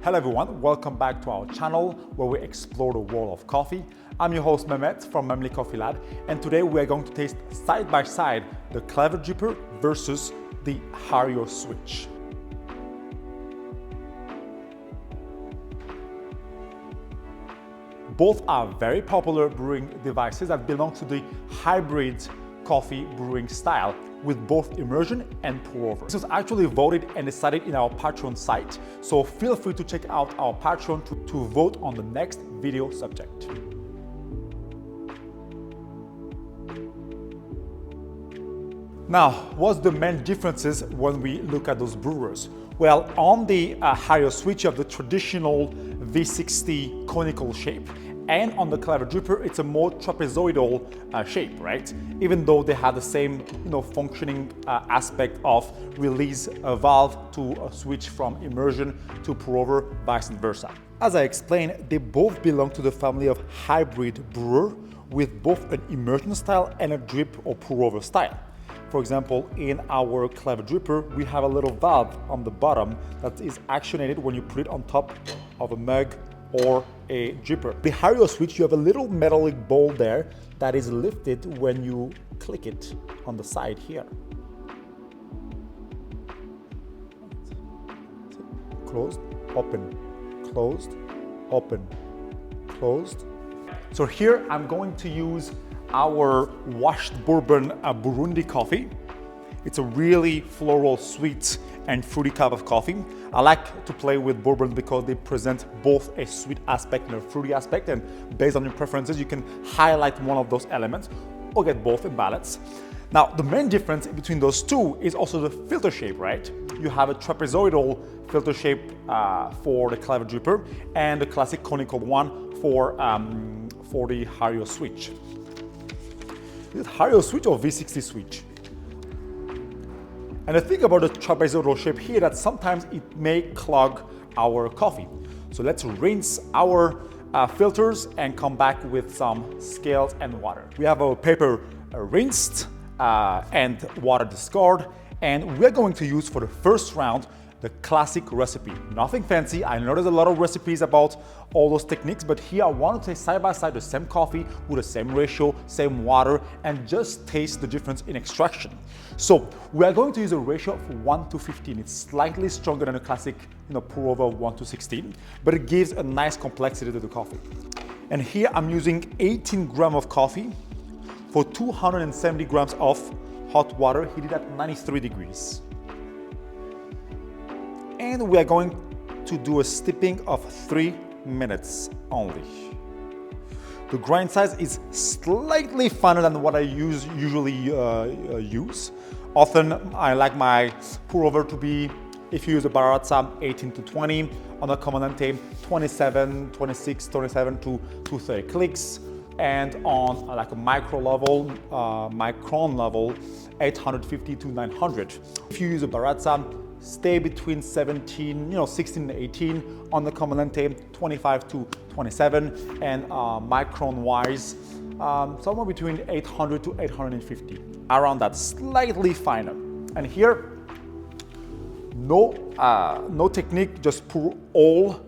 Hello everyone, welcome back to our channel where we explore the world of coffee. I'm your host Mehmet from Memli Coffee Lab, and today we are going to taste side by side the Clever Dripper versus the Hario Switch. Both are very popular brewing devices that belong to the hybrid coffee brewing style with both immersion and pour over. This was actually voted and decided in our Patreon site, so feel free to check out our Patreon to vote on the next video subject. Now, what's the main differences when we look at those brewers? Well, on the Hario Switch, you have the traditional V60 conical shape, and on the Clever Dripper, it's a more trapezoidal shape, right? Even though they have the same, functioning aspect of release a valve to switch from immersion to pour over, vice versa. As I explained, they both belong to the family of hybrid brewer with both an immersion style and a drip or pour over style. For example, in our Clever Dripper, we have a little valve on the bottom that is actionated when you put it on top of a mug or a dripper. The Hario Switch, you have a little metallic ball there that is lifted when you click it on the side here. Closed, open, closed, open, closed. So here I'm going to use our washed bourbon Burundi coffee. It's a really floral, sweet, and fruity cup of coffee. I like to play with bourbons because they present both a sweet aspect and a fruity aspect, and based on your preferences, you can highlight one of those elements or get both in balance. Now, the main difference between those two is also the filter shape, right? You have a trapezoidal filter shape for the Clever Dripper and the classic conical one for the Hario Switch. Is it Hario Switch or V60 Switch? And the thing about the trapezoidal shape here that sometimes it may clog our coffee. So let's rinse our filters and come back with some scales and water. We have our paper rinsed and water discard, and we're going to use for the first round the classic recipe. Nothing fancy. I know there's a lot of recipes about all those techniques, but here I want to taste side by side the same coffee with the same ratio, same water, and just taste the difference in extraction. So we are going to use a ratio of 1:15. It's slightly stronger than a classic, pour over 1:16, but it gives a nice complexity to the coffee. And here I'm using 18 grams of coffee for 270 grams of hot water heated at 93 degrees. And we are going to do a steeping of 3 minutes only. The grind size is slightly finer than what I usually use. Often I like my pour over to be, if you use a Baratza, 18 to 20, on a Comandante 27, 26, 27 to 30 clicks, and on like a micron level, 850 to 900. If you use a Baratza, stay between 16 and 18, on the Comandante 25 to 27, and micron wise, somewhere between 800 to 850, around that, slightly finer. And here, no technique, just pour all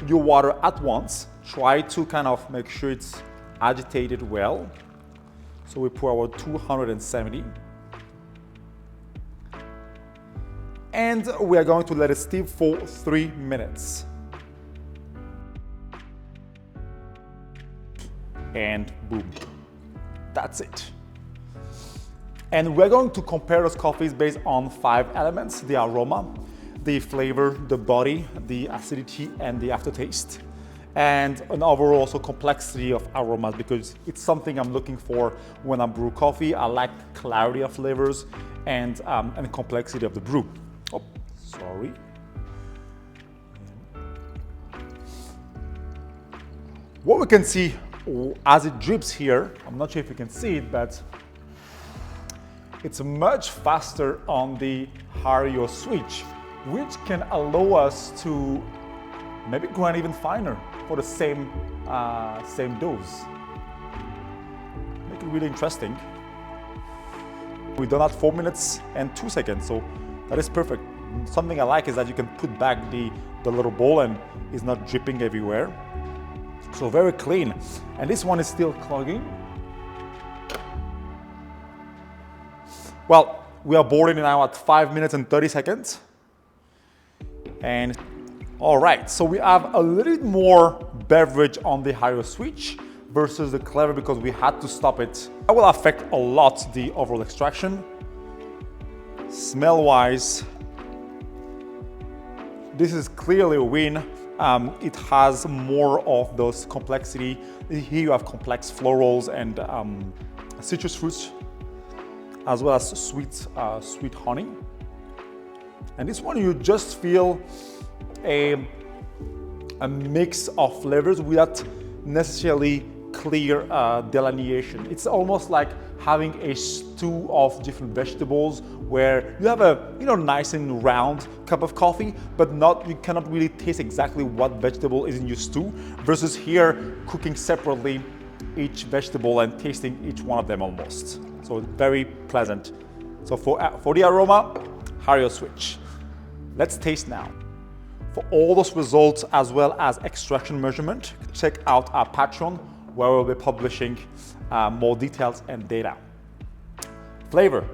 your water at once. Try to kind of make sure it's agitated well. So we pour our 270. And we are going to let it steep for 3 minutes. And boom, that's it. And we're going to compare those coffees based on 5 elements: the aroma, the flavor, the body, the acidity, and the aftertaste. And an overall also complexity of aromas, because it's something I'm looking for when I brew coffee. I like clarity of flavors and complexity of the brew. Oh, sorry. What we can see as it drips here, I'm not sure if you can see it, but it's much faster on the Hario Switch, which can allow us to maybe grind even finer for the same dose. Make it really interesting. We've done that 4 minutes and 2 seconds, so that is perfect. Something I like is that you can put back the little bowl and it's not dripping everywhere. So very clean. And this one is still clogging. Well, we are boarding now at 5 minutes and 30 seconds. And all right, so we have a little bit more beverage on the Hario Switch versus the Clever because we had to stop it. That will affect a lot the overall extraction. Smell-wise, this is clearly a win. It has more of those complexity. Here you have complex florals and citrus fruits, as well as sweet honey. And this one you just feel a mix of flavors without necessarily clear delineation. It's almost like having a stew of different vegetables where you have a nice and round cup of coffee, but you cannot really taste exactly what vegetable is in your stew, versus here cooking separately each vegetable and tasting each one of them almost. So very pleasant. So for the aroma, Hario Switch. Let's taste now. For all those results as well as extraction measurement, check out our Patreon where we'll be publishing more details and data. Flavor.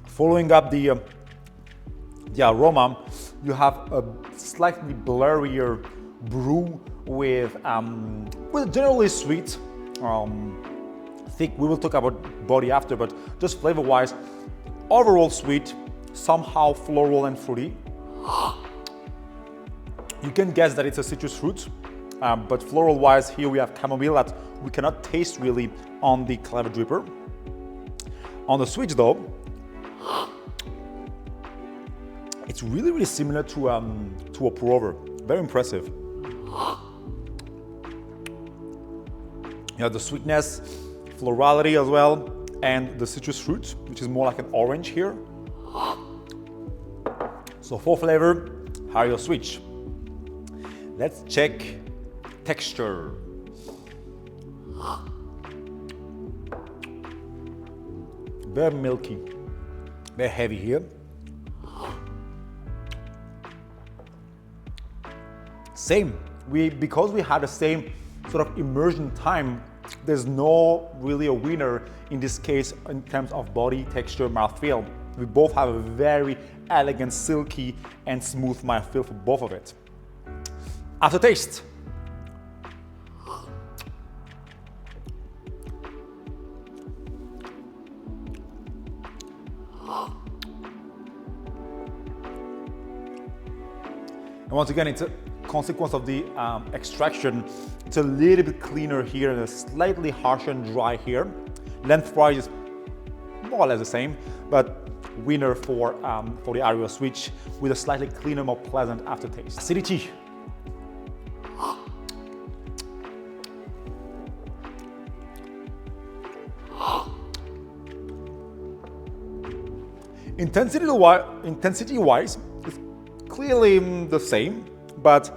Following up the aroma, you have a slightly blurrier brew with generally sweet, thick. We will talk about body after, but just flavor-wise, overall sweet, somehow floral and fruity. You can guess that it's a citrus fruit, but floral-wise, here we have chamomile that we cannot taste really on the Clever dripper. On the Switch though, it's really similar to a pour-over. Very impressive. You have the sweetness, florality as well, and the citrus fruit, which is more like an orange here. So for flavor, Hario Switch. Let's check texture. Very milky, very heavy here. Same, because we had the same sort of immersion time, there's no really a winner in this case in terms of body, texture, mouthfeel. We both have a very elegant, silky and smooth mouthfeel for both of it. Aftertaste. And once again, it's a consequence of the extraction. It's a little bit cleaner here and a slightly harsher and dry here. Lengthwise is more or less the same, but winner for the Hario Switch with a slightly cleaner, more pleasant aftertaste. Acidity. Intensity-wise, it's clearly the same, but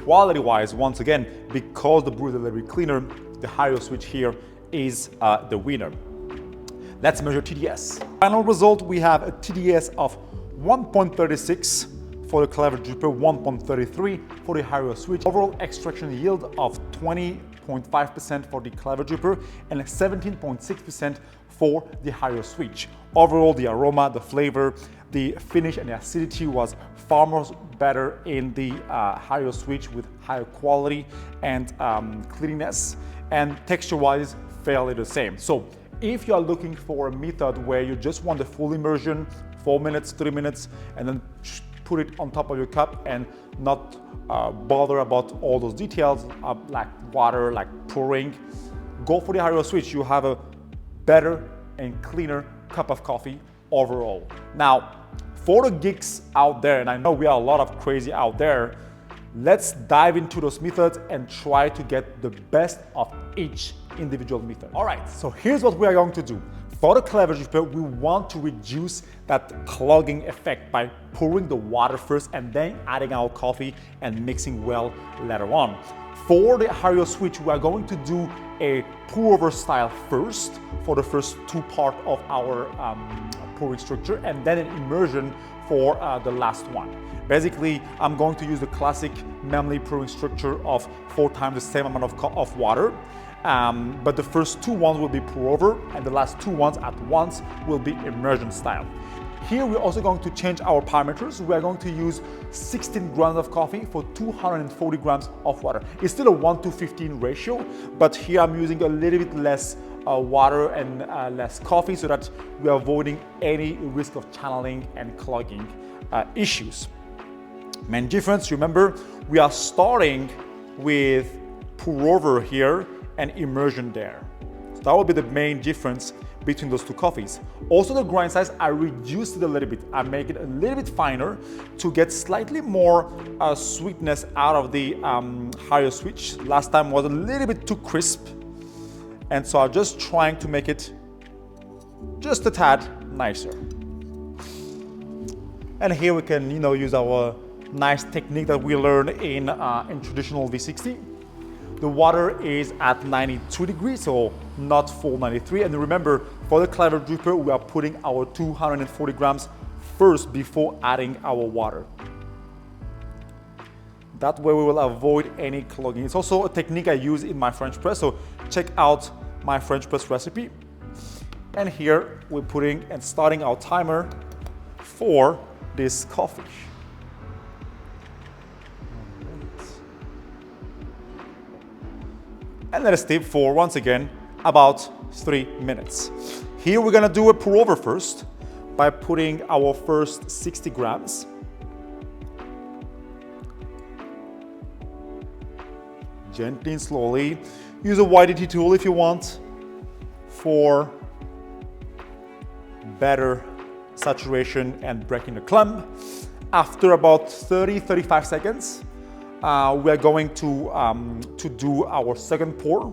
quality-wise, once again, because the brew is a little bit cleaner, the Hario Switch here is the winner. Let's measure TDS. Final result, we have a TDS of 1.36 for the Clever dripper, 1.33 for the Hario Switch. Overall extraction yield of 20.5% for the Clever dripper and 17.6% for the Hario Switch. Overall, the aroma, the flavor, the finish and the acidity was far more better in the Hario Switch with higher quality and cleanliness, and texture-wise, fairly the same. So if you are looking for a method where you just want the full immersion, 4 minutes, 3 minutes, and then put it on top of your cup and not bother about all those details like water, like pouring, go for the Hario Switch. You have a better and cleaner cup of coffee overall. Now, for the geeks out there, and I know we are a lot of crazy out there, let's dive into those methods and try to get the best of each individual method. All right, so here's what we are going to do. For the clever dripper, we want to reduce that clogging effect by pouring the water first and then adding our coffee and mixing well later on. For the Hario Switch, we are going to do a pour-over style first for the first two parts of our pouring structure, and then an immersion for the last one. Basically, I'm going to use the classic Memli pouring structure of 4 times the same amount of water. But the first two ones will be pour over, and the last two ones at once will be immersion style. Here we're also going to change our parameters. We are going to use 16 grams of coffee for 240 grams of water. It's still a 1:15 ratio, but here I'm using a little bit less water and less coffee so that we are avoiding any risk of channeling and clogging issues. Main difference, remember, we are starting with pour over here and immersion there. So that will be the main difference between those two coffees. Also, the grind size, I reduced it a little bit. I make it a little bit finer to get slightly more sweetness out of the Hario Switch. Last time was a little bit too crisp, and so I'm just trying to make it just a tad nicer. And here we can, use our nice technique that we learned in traditional V60. The water is at 92 degrees, so not full 93. And remember, for the clever dripper, we are putting our 240 grams first before adding our water. That way we will avoid any clogging. It's also a technique I use in my French press, so check out my French press recipe. And here we're putting and starting our timer for this coffee. And let us steep for, once again, about 3 minutes. Here we're gonna do a pour over first by putting our first 60 grams. Gently and slowly. Use a YDT tool if you want for better saturation and breaking the clump. After about 30-35 seconds, we are going to do our second pour.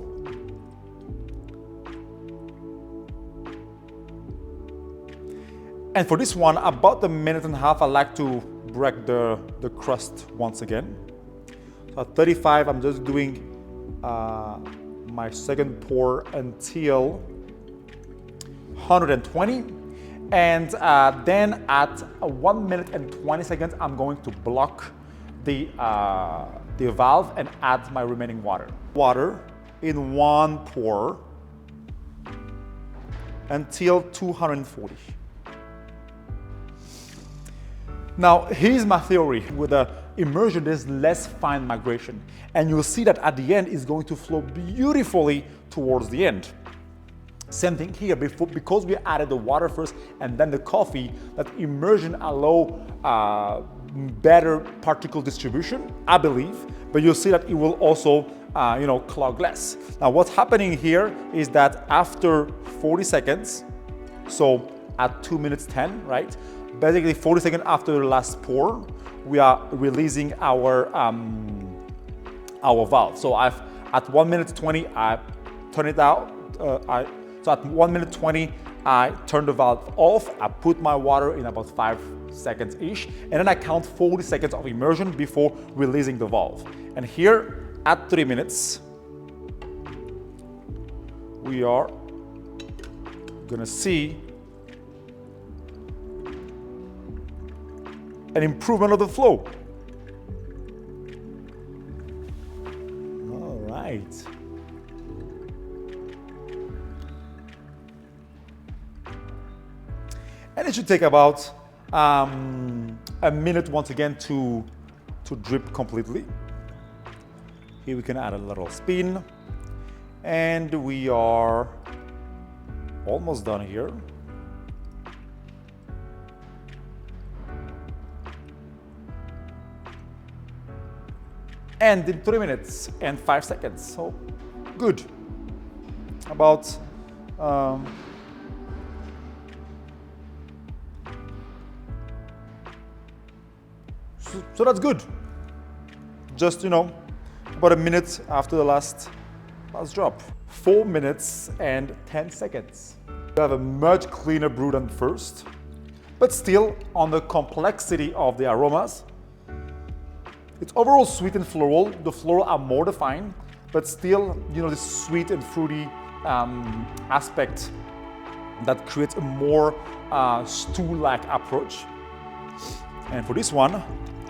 And for this one, about a minute and a half, I like to break the crust once again. So at 35, I'm just doing my second pour until 120. And then at 1 minute and 20 seconds, I'm going to block the valve and add my remaining water. Water in one pour until 240. Now, here's my theory. With the immersion, there's less fine migration. And you'll see that at the end, it's going to flow beautifully towards the end. Same thing here, because we added the water first and then the coffee, that immersion allow better particle distribution, I believe, but you'll see that it will also clog less. Now what's happening here is that after 40 seconds, so at 2 minutes 10, right? Basically 40 seconds after the last pour, we are releasing our valve. So at 1 minute 20, I turn it out. So at 1 minute 20, I turn the valve off. I put my water in about 5 seconds-ish, and then I count 40 seconds of immersion before releasing the valve. And here at 3 minutes, we are gonna see an improvement of the flow. All right. And it should take about a minute once again to drip completely. Here we can add a little spin, and we are almost done here. And in 3 minutes and 5 seconds, so good. About so that's good. Just about a minute after the last drop. 4 minutes and 10 seconds. You have a much cleaner brew than first, but still on the complexity of the aromas. It's overall sweet and floral. The floral are more defined, but still, you know, this sweet and fruity aspect that creates a more stew-like approach. And for this one,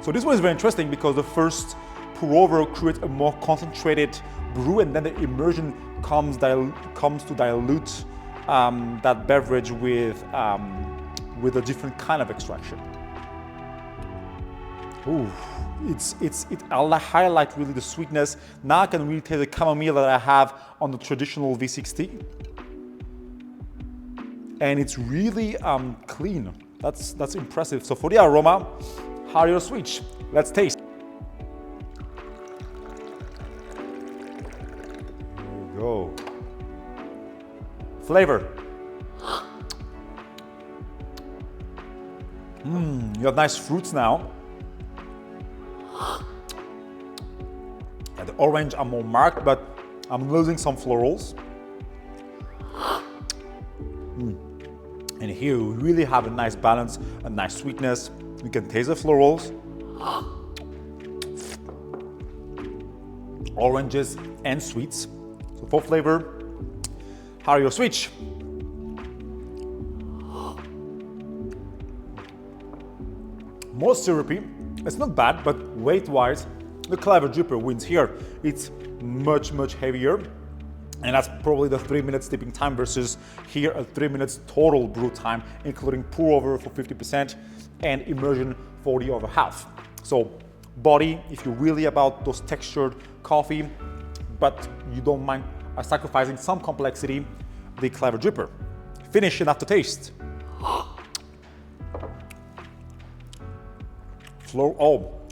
so this one is very interesting because the first pour over creates a more concentrated brew, and then the immersion comes to dilute that beverage with a different kind of extraction. Ooh, I'll highlight really the sweetness. Now I can really taste the chamomile that I have on the traditional V60. And it's really clean. That's impressive. So for the aroma, Hario Switch. Let's taste. There we go. Flavor. You have nice fruits now. Yeah, the orange are more marked, but I'm losing some florals. And here we really have a nice balance, a nice sweetness. You can taste the florals, oranges and sweets. So for flavor, Hario Switch. More syrupy. It's not bad, but weight-wise, the Clever Dripper wins here. It's much heavier. And that's probably the 3 minutes steeping time versus here a 3 minutes total brew time, including pour over for 50% and immersion for the other half. So body, if you're really about those textured coffee, but you don't mind sacrificing some complexity, the Clever Dripper. Finish and aftertaste.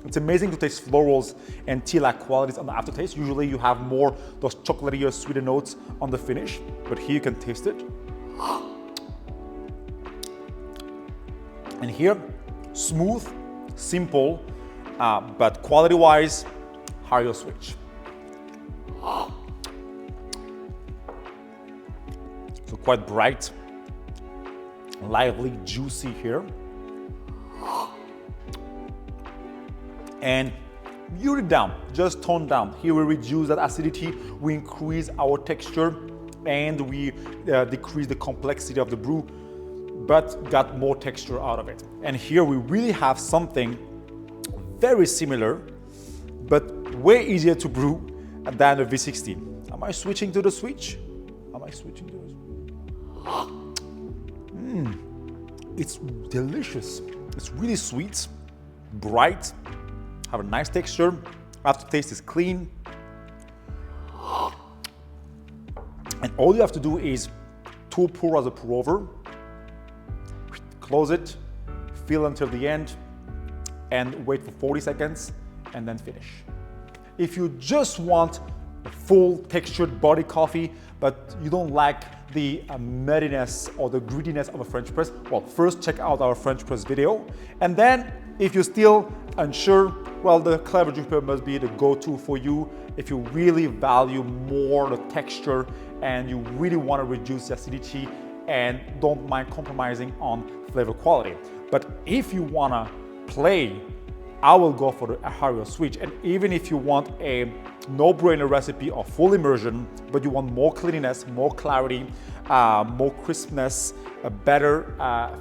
It's amazing to taste florals and tea-like qualities on the aftertaste. Usually you have more those chocolatey or sweeter notes on the finish, but here you can taste it. And here, smooth, simple, but quality-wise, Hario Switch. So quite bright, lively, juicy here. And mute it down, just tone down. Here we reduce that acidity, we increase our texture, and we decrease the complexity of the brew, but got more texture out of it. And here we really have something very similar, but way easier to brew than the V60. Am I switching to the Switch? Am I switching to the Switch? It's delicious. It's really sweet, bright, have a nice texture. Aftertaste is clean. And all you have to do is to pour as a pour over, close it, fill until the end, and wait for 40 seconds, and then finish. If you just want a full textured body coffee, but you don't like the muddiness or the grittiness of a French press, well, first check out our French press video. And then if you're still unsure, well, the Clever Dripper must be the go-to for you if you really value more the texture and you really want to reduce the acidity and don't mind compromising on flavor quality. But if you want to play, I will go for the Hario Switch. And even if you want a no-brainer recipe of full immersion, but you want more cleanliness, more clarity, more crispness, a better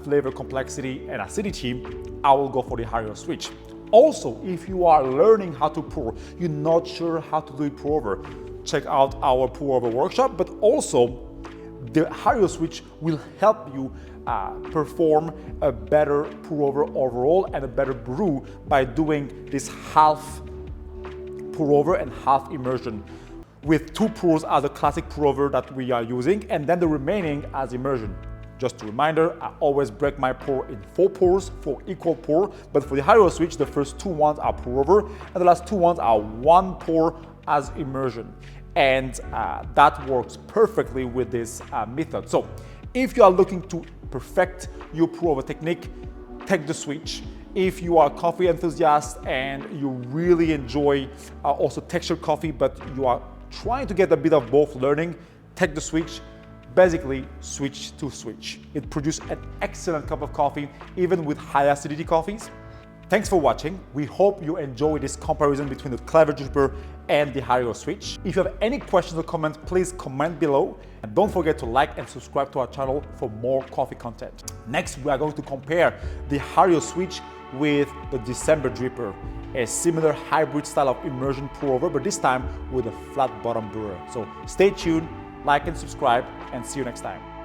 flavor complexity and acidity, I will go for the Hario Switch. Also, if you are learning how to pour, you're not sure how to do it pour over, check out our pour over workshop, but also the Hario Switch will help you perform a better pour over overall and a better brew by doing this half pour over and half immersion, with 2 pours as a classic pour over that we are using, and then the remaining as immersion. Just a reminder, I always break my pour in 4 pours for equal pour, but for the Hario Switch, the first 2 ones are pour over, and the last 2 ones are 1 pour as immersion. And that works perfectly with this method. So if you are looking to perfect your pour over technique, take the Switch. If you are a coffee enthusiast and you really enjoy also textured coffee, but you are trying to get a bit of both learning, take the Switch. basically switch to switch. It produces an excellent cup of coffee, even with high acidity coffees. Thanks for watching. We hope you enjoy this comparison between the Clever Dripper and the Hario Switch. If you have any questions or comments, please comment below. And don't forget to like and subscribe to our channel for more coffee content. Next, we are going to compare the Hario Switch with the December Dripper, a similar hybrid style of immersion pour over, but this time with a flat bottom brewer. So stay tuned, like and subscribe, and see you next time.